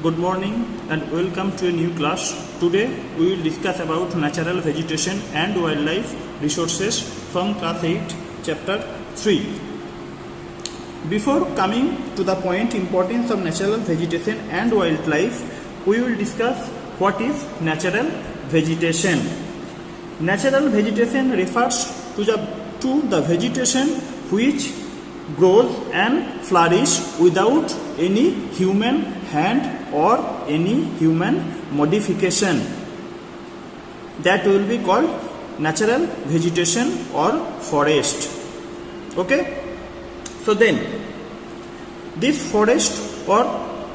Good morning and welcome to a new class. Today we will discuss about natural vegetation and wildlife resources from class 8 chapter 3. Before coming to the point importance of natural vegetation and wildlife, we will discuss what is natural vegetation. Natural vegetation refers to the vegetation which grows and flourishes without any human hand or any human modification. That will be called natural vegetation or forest. Okay? So then, this forest or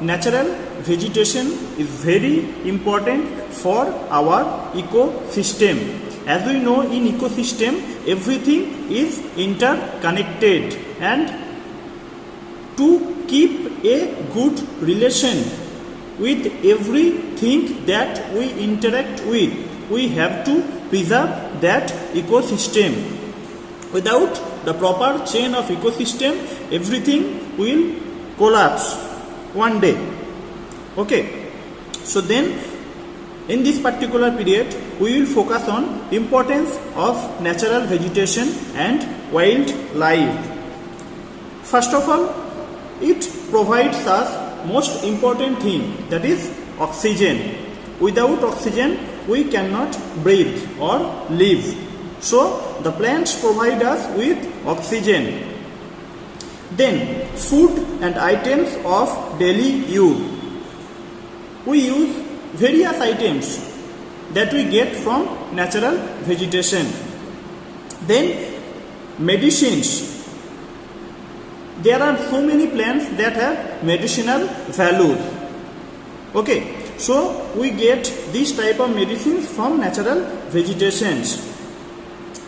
natural vegetation is very important for our ecosystem. As we know, in ecosystem everything is interconnected, and to keep a good relation with everything that we interact with, we have to preserve that ecosystem. Without the proper chain of ecosystem, everything will collapse one day. Okay, so then in this particular period we will focus on importance of natural vegetation and wildlife. First of all, it provides us most important thing, that is oxygen. Without oxygen we cannot breathe or live. So the plants provide us with oxygen. Then food and items of daily use. We use various items that we get from natural vegetation. Then medicines. There are so many plants that have medicinal values. Okay, so we get this type of medicines from natural vegetations.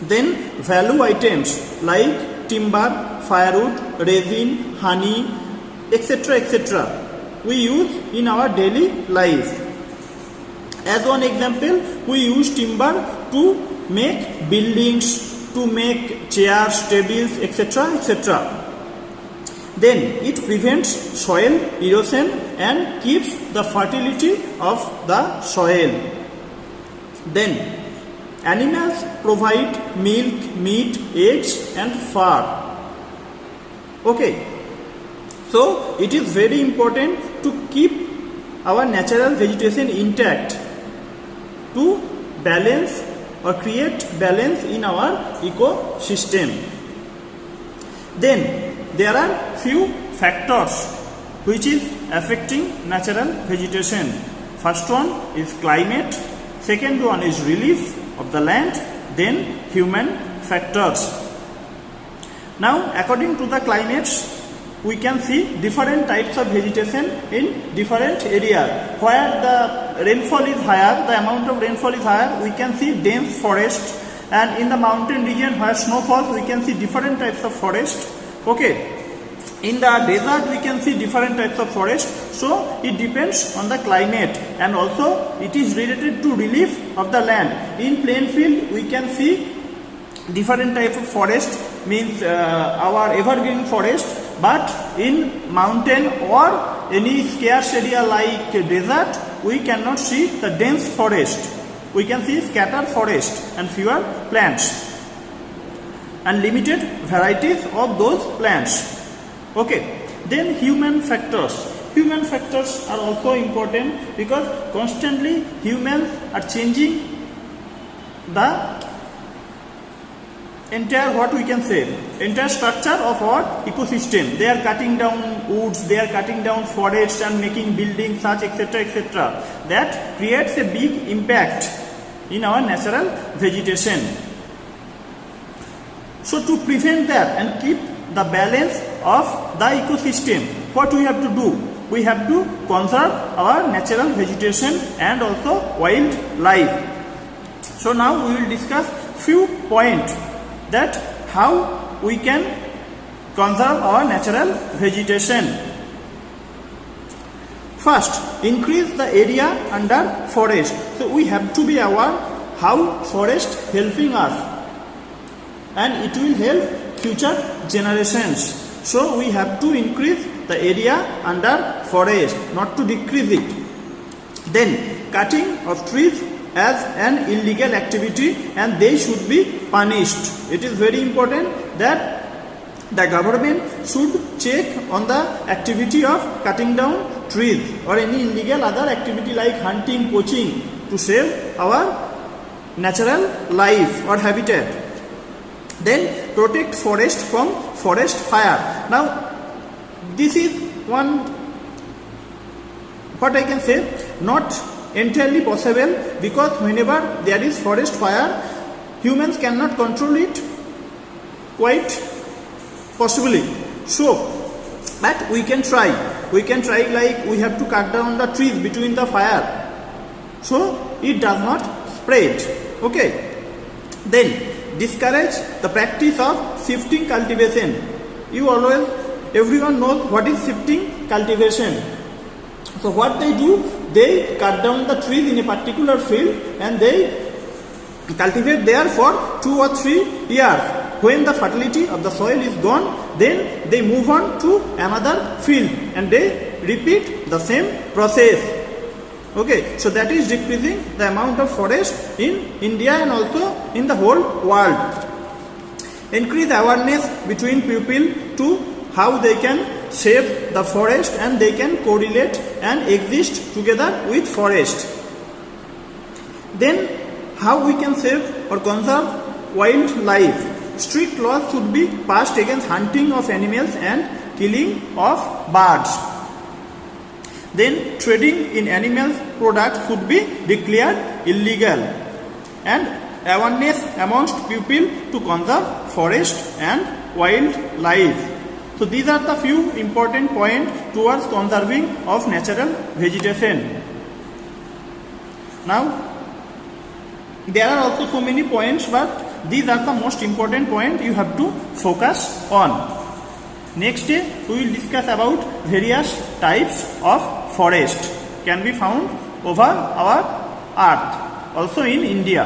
Then value items like timber, firewood, resin, honey, etc. etc. we use in our daily life. As one example, we use timber to make buildings, to make chairs, tables, etc. etc. Then it prevents soil erosion and keeps the fertility of the soil. Then animals provide milk, meat, eggs and fur. Okay, so it is very important to keep our natural vegetation intact, to balance or create balance in our ecosystem. Then there are few factors which is affecting natural vegetation. First one is climate, second one is relief of the land, then human factors. Now according to the climates, we can see different types of vegetation in different areas. Where the rainfall is higher, the amount of rainfall is higher, we can see dense forest, and in the mountain region where snow falls, we can see different types of forest. Okay, in the desert we can see different types of forest. So it depends on the climate, and also it is related to relief of the land. In plain field we can see different type of forest, means our evergreen forest. But in mountain or any scarce area like desert, we cannot see the dense forest. We can see scattered forest and fewer plants and limited varieties of those plants. Okay, then human factors. Human factors are also important because constantly humans are changing the entire structure of our ecosystem. They are cutting down woods, they are cutting down forests and making buildings, such etc. etc. That creates a big impact in our natural vegetation. So to prevent that and keep the balance of the ecosystem, what we have to do? We have to conserve our natural vegetation and also wildlife. So now we will discuss few points that how we can conserve our natural vegetation. First, increase the area under forest. So we have to be aware how forest helping us, and it will help future generations. So we have to increase the area under forest, not to decrease it. Then cutting of trees as an illegal activity and they should be punished. It is very important that the government should check on the activity of cutting down trees or any illegal other activity like hunting, poaching to save our natural life or habitat. Then protect forest from forest fire. Now this is one, what I can say, not entirely possible, because whenever there is forest fire, humans cannot control it quite possibly. So but we can try like we have to cut down the trees between the fire so it does not spread. Okay, then discourage the practice of shifting cultivation. Everyone knows what is shifting cultivation. So what they do, they cut down the trees in a particular field and they cultivate there for 2 or 3 years. When the fertility of the soil is gone, then they move on to another field and they repeat the same process. Okay, so that is decreasing the amount of forest in India and also in the whole world. Increase awareness between people to how they can save the forest and they can correlate and exist together with forest. Then how we can save or conserve wildlife. Strict laws should be passed against hunting of animals and killing of birds. Then trading in animal products should be declared illegal, and awareness amongst people to conserve forest and wildlife. So these are the few important points towards conserving of natural vegetation. Now there are also so many points, but these are the most important points you have to focus on. Next day we will discuss about various types of forest can be found over our earth, also in India.